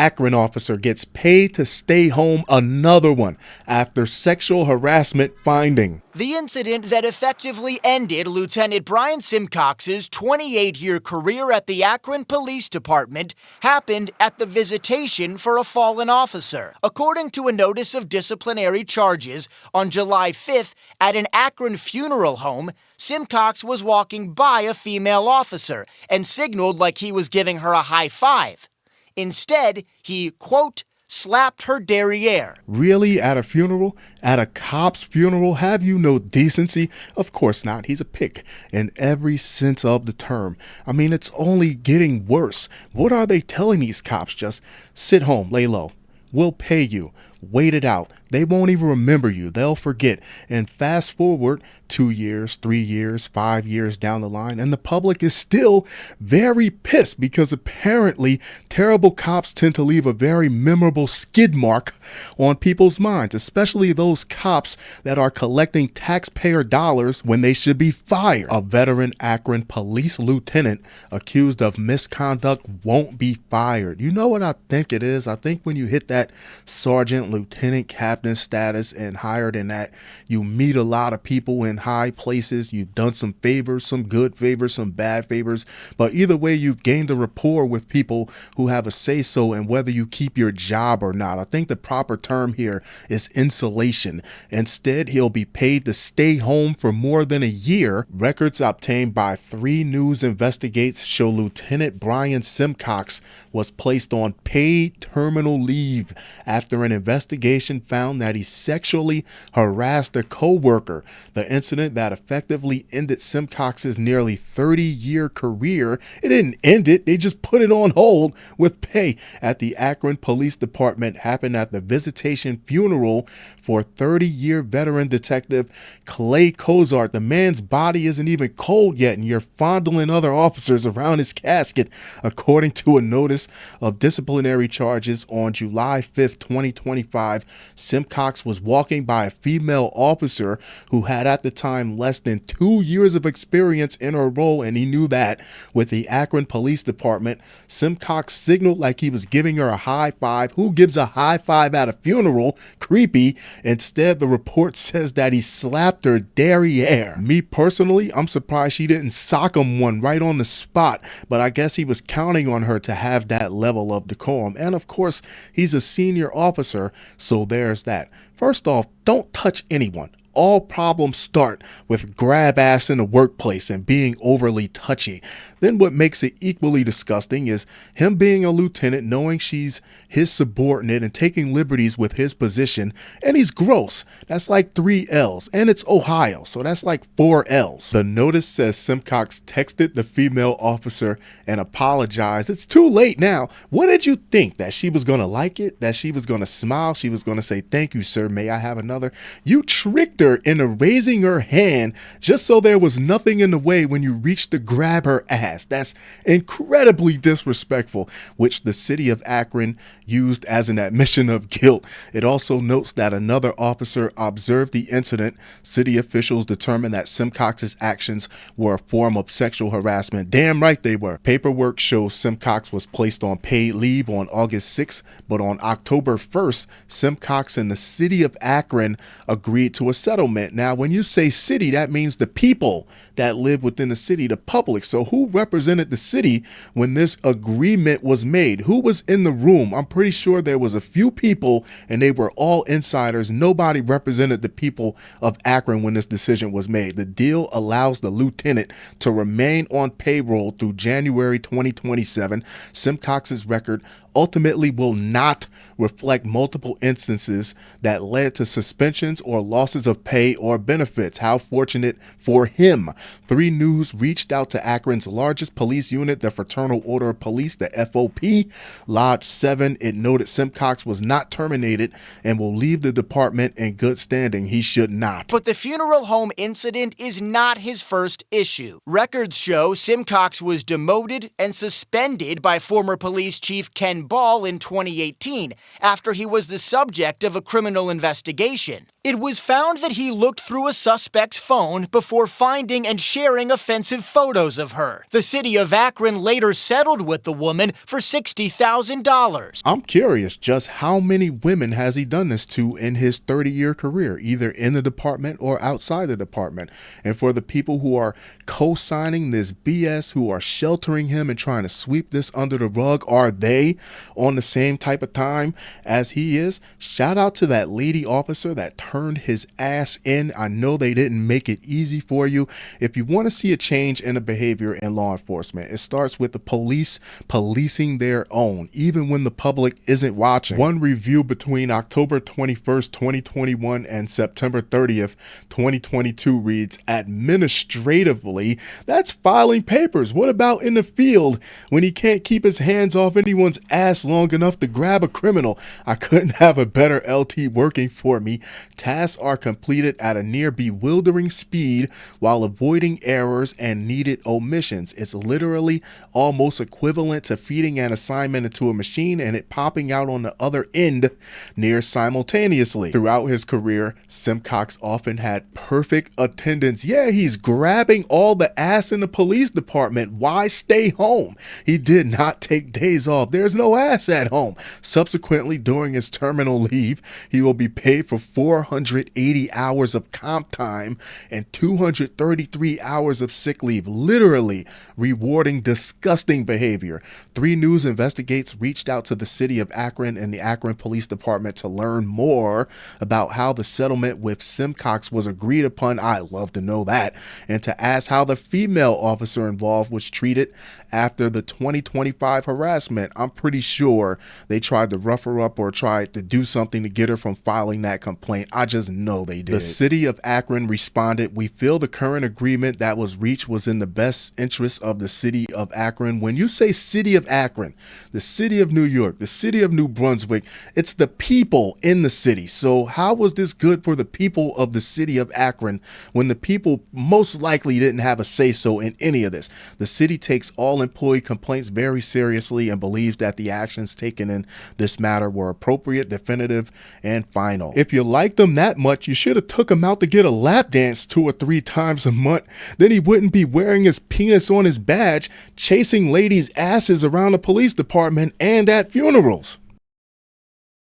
Akron officer gets paid to stay home, another one, after sexual harassment finding. The incident that effectively ended Lieutenant Brian Simcox's 28-year career at the Akron Police Department happened at the visitation for a fallen officer. According to a notice of disciplinary charges on July 5th at an Akron funeral home, Simcox was walking by a female officer and signaled like he was giving her a high five. Instead, he, quote, slapped her derriere. Really? At a funeral? At a cop's funeral? Have you no decency? Of course not. He's a pick in every sense of the term. I mean, it's only getting worse. What are they telling these cops? Just sit home, lay low. We'll pay you. Wait it out. They won't even remember you. They'll forget. And fast forward 2 years, 3 years, 5 years down the line, and the public is still very pissed because apparently terrible cops tend to leave a very memorable skid mark on people's minds, especially those cops that are collecting taxpayer dollars when they should be fired. A veteran Akron Police Lieutenant accused of misconduct won't be fired. You know what I think it is? I think when you hit that sergeant, lieutenant, captain status and higher than that, you meet a lot of people in high places. You've done some favors, some good favors, some bad favors, but either way, you've gained a rapport with people who have a say-so in whether you keep your job or not. I think the proper term here is insulation. Instead, he'll be paid to stay home for more than a year. Records obtained by 3 News Investigates show Lieutenant Brian Simcox was placed on paid terminal leave after an investigation found that he sexually harassed a co-worker. The incident that effectively ended Simcox's nearly 30-year career, it didn't end it, they just put it on hold with pay at the Akron Police Department, happened at the visitation funeral for 30-year veteran detective Clay Cozart. The man's body isn't even cold yet, and you're fondling other officers around his casket, according to a notice of disciplinary charges on July 5th, 2025. Simcox was walking by a female officer who had at the time less than 2 years of experience in her role, and he knew that. With the Akron Police Department, Simcox signaled like he was giving her a high five. Who gives a high five at a funeral? Creepy. Instead, the report says that he slapped her derriere. Me personally, I'm surprised she didn't sock him one right on the spot, but I guess he was counting on her to have that level of decorum. And of course, he's a senior officer, so there's that. First off, don't touch anyone. All problems start with grab ass in the workplace and being overly touchy. Then what makes it equally disgusting is him being a lieutenant, knowing she's his subordinate and taking liberties with his position. And he's gross. That's like 3 L's. And it's Ohio, so that's like 4 L's. The notice says Simcox texted the female officer and apologized. It's too late now. What did you think? That she was going to like it? That she was going to smile? She was going to say, "Thank you, sir. May I have another?" You tricked her into raising her hand just so there was nothing in the way when you reached to grab her ass. That's incredibly disrespectful, which the city of Akron used as an admission of guilt. It also notes that another officer observed the incident. City officials determined that Simcox's actions were a form of sexual harassment. Damn right they were. Paperwork shows Simcox was placed on paid leave on August 6th, but on October 1st, Simcox and the city of Akron agreed to a settlement. Now, when you say city, that means the people that live within the city, the public. So who represented the city when this agreement was made? Who was in the room? I'm pretty sure there was a few people and they were all insiders. Nobody represented the people of Akron when this decision was made. The deal allows the lieutenant to remain on payroll through January 2027. Simcox's record ultimately will not reflect multiple instances that led to suspensions or losses of pay or benefits. How fortunate for him. 3 News reached out to Akron's largest police unit, the Fraternal Order of Police, the FOP, Lodge 7. It noted Simcox was not terminated and will leave the department in good standing. He should not. But the funeral home incident is not his first issue. Records show Simcox was demoted and suspended by former police chief Ken Ball in 2018 after he was the subject of a criminal investigation. It was found that he looked through a suspect's phone before finding and sharing offensive photos of her. The city of Akron later settled with the woman for $60,000. I'm curious, just how many women has he done this to in his 30-year career, either in the department or outside the department? And for the people who are co-signing this BS, who are sheltering him and trying to sweep this under the rug, are they on the same type of time as he is? Shout out to that lady officer that turned his ass in. I know they didn't make it easy for you. If you want to see a change in the behavior in law enforcement, it starts with the police policing their own, even when the public isn't watching. One review between October 21st, 2021 and September 30th, 2022 reads, administratively, that's filing papers. What about in the field when he can't keep his hands off anyone's ass long enough to grab a criminal? I couldn't have a better LT working for me. Tasks are completed at a near bewildering speed while avoiding errors and needed omissions. It's literally almost equivalent to feeding an assignment into a machine and it popping out on the other end near simultaneously. Throughout his career, Simcox often had perfect attendance. Yeah, he's grabbing all the ass in the police department. Why stay home? He did not take days off. There's no ass at home. Subsequently, during his terminal leave, he will be paid for 480 hours of comp time and 233 hours of sick leave, literally rewarding disgusting behavior. 3 News Investigates reached out to the city of Akron and the Akron Police Department to learn more about how the settlement with Simcox was agreed upon. I'd love to know that. And to ask how the female officer involved was treated after the 2025 harassment. I'm pretty sure they tried to rough her up or tried to do something to get her from filing that complaint. I just know they did. The city of Akron responded, "We feel the current agreement that was reached was in the best interest of the city of Akron." When you say city of Akron, the city of New York, the city of New Brunswick, it's the people in the city. So how was this good for the people of the city of Akron when the people most likely didn't have a say-so in any of this? The city takes all employee complaints very seriously and believes that the actions taken in this matter were appropriate, definitive, and final. If you liked him that much, you should have took him out to get a lap dance 2 or 3 times a month. Then he wouldn't be wearing his penis on his badge, chasing ladies' asses around the police department and at funerals.